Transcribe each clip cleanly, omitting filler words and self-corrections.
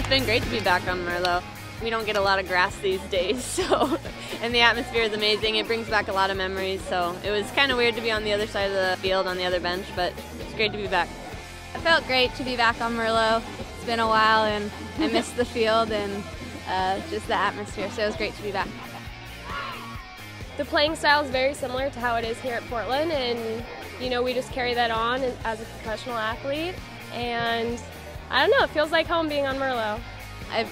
It's been great to be back on Merlot. We don't get a lot of grass these days, so, and the atmosphere is amazing. It brings back a lot of memories, so it was kind of weird to be on the other side of the field on the other bench, but it's great to be back. It felt great to be back on Merlot. It's been a while, and I missed the field and just the atmosphere, so it was great to be back. The playing style is very similar to how it is here at Portland, and you know, we just carry that on as a professional athlete, and I don't know, it feels like home being on Merlot. I've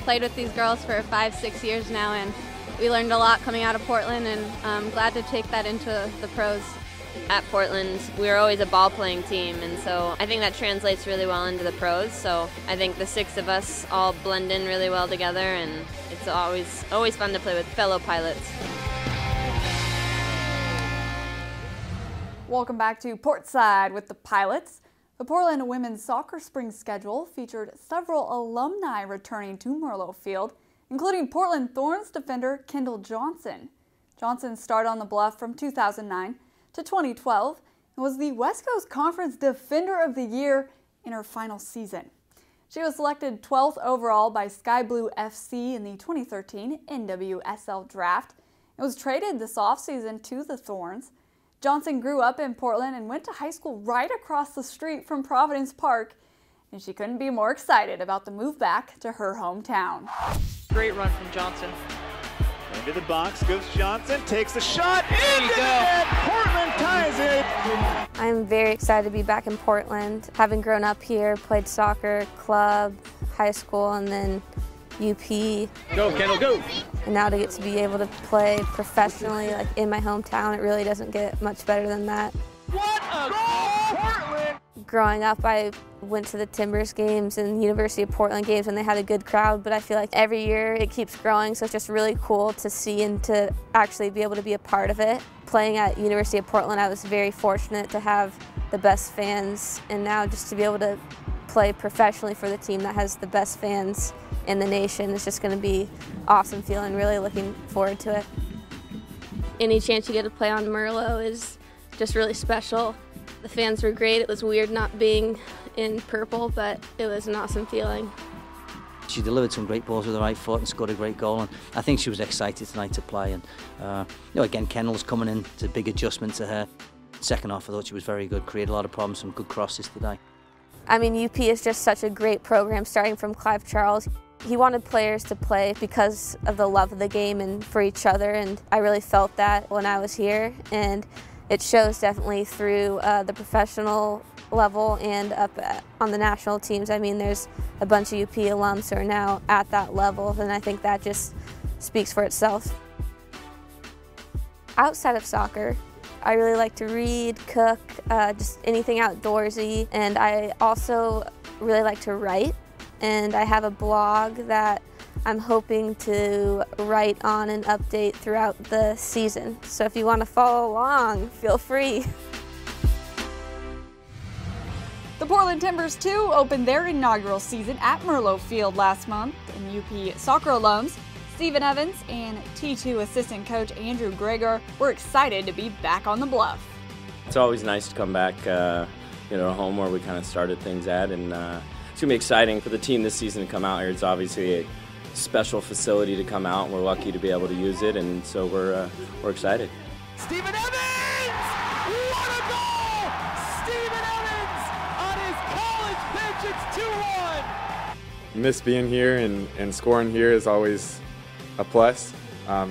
played with these girls for 5-6 years now, and we learned a lot coming out of Portland, and I'm glad to take that into the pros. At Portland, we were always a ball-playing team, and so I think that translates really well into the pros. So I think the 6 of us all blend in really well together, and it's always fun to play with fellow pilots. Welcome back to Portside with the Pilots. The Portland women's soccer spring schedule featured several alumni returning to Merlot Field, including Portland Thorns defender Kendall Johnson. Johnson started on the Bluff from 2009 to 2012 and was the West Coast Conference Defender of the Year in her final season. She was selected 12th overall by Sky Blue FC in the 2013 NWSL draft and was traded this offseason to the Thorns. Johnson grew up in Portland and went to high school right across the street from Providence Park, and she couldn't be more excited about the move back to her hometown. Great run from Johnson. Into the box goes Johnson, takes the shot, into the net, Portland ties it! I'm very excited to be back in Portland. Having grown up here, played soccer, club, high school, and then UP. Go, Kendall, go! And now to get to be able to play professionally, like in my hometown, it really doesn't get much better than that. What a goal, Portland! Growing up, I went to the Timbers games and University of Portland games when they had a good crowd, but I feel like every year it keeps growing, so it's just really cool to see and to actually be able to be a part of it. Playing at University of Portland, I was very fortunate to have the best fans, and now just to be able to play professionally for the team that has the best fans in the nation is just going to be awesome feeling. Really looking forward to it. Any chance you get to play on Merlot is just really special. The fans were great. It was weird not being in purple, but it was an awesome feeling. She delivered some great balls with the right foot and scored a great goal, and I think she was excited tonight to play. And again, Kendall's coming in, it's a big adjustment to her. Second half, I thought she was very good, created a lot of problems, some good crosses today. I mean, UP is just such a great program, starting from Clive Charles. He wanted players to play because of the love of the game and for each other, and I really felt that when I was here, and it shows definitely through the professional level and up on the national teams. I mean, there's a bunch of UP alums who are now at that level, and I think that just speaks for itself. Outside of soccer, I really like to read, cook, just anything outdoorsy, and I also really like to write, and I have a blog that I'm hoping to write on and update throughout the season. So if you want to follow along, feel free. The Portland Timbers, too, opened their inaugural season at Merlot Field last month, and UP soccer alums Steven Evans and T2 assistant coach Andrew Gregor were excited to be back on the Bluff. It's always nice to come back, home where we kind of started things at, and it's going to be exciting for the team this season to come out here. It's obviously a special facility to come out. We're lucky to be able to use it, and so we're excited. Steven Evans! What a goal! Steven Evans on his college pitch, it's 2-1! Miss being here and scoring here is always a plus.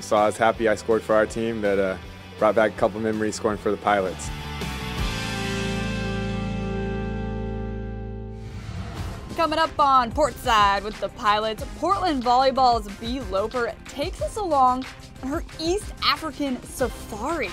So I was happy I scored for our team. That brought back a couple memories scoring for the Pilots. Coming up on Portside with the Pilots, Portland Volleyball's B. Loper takes us along on her East African safari.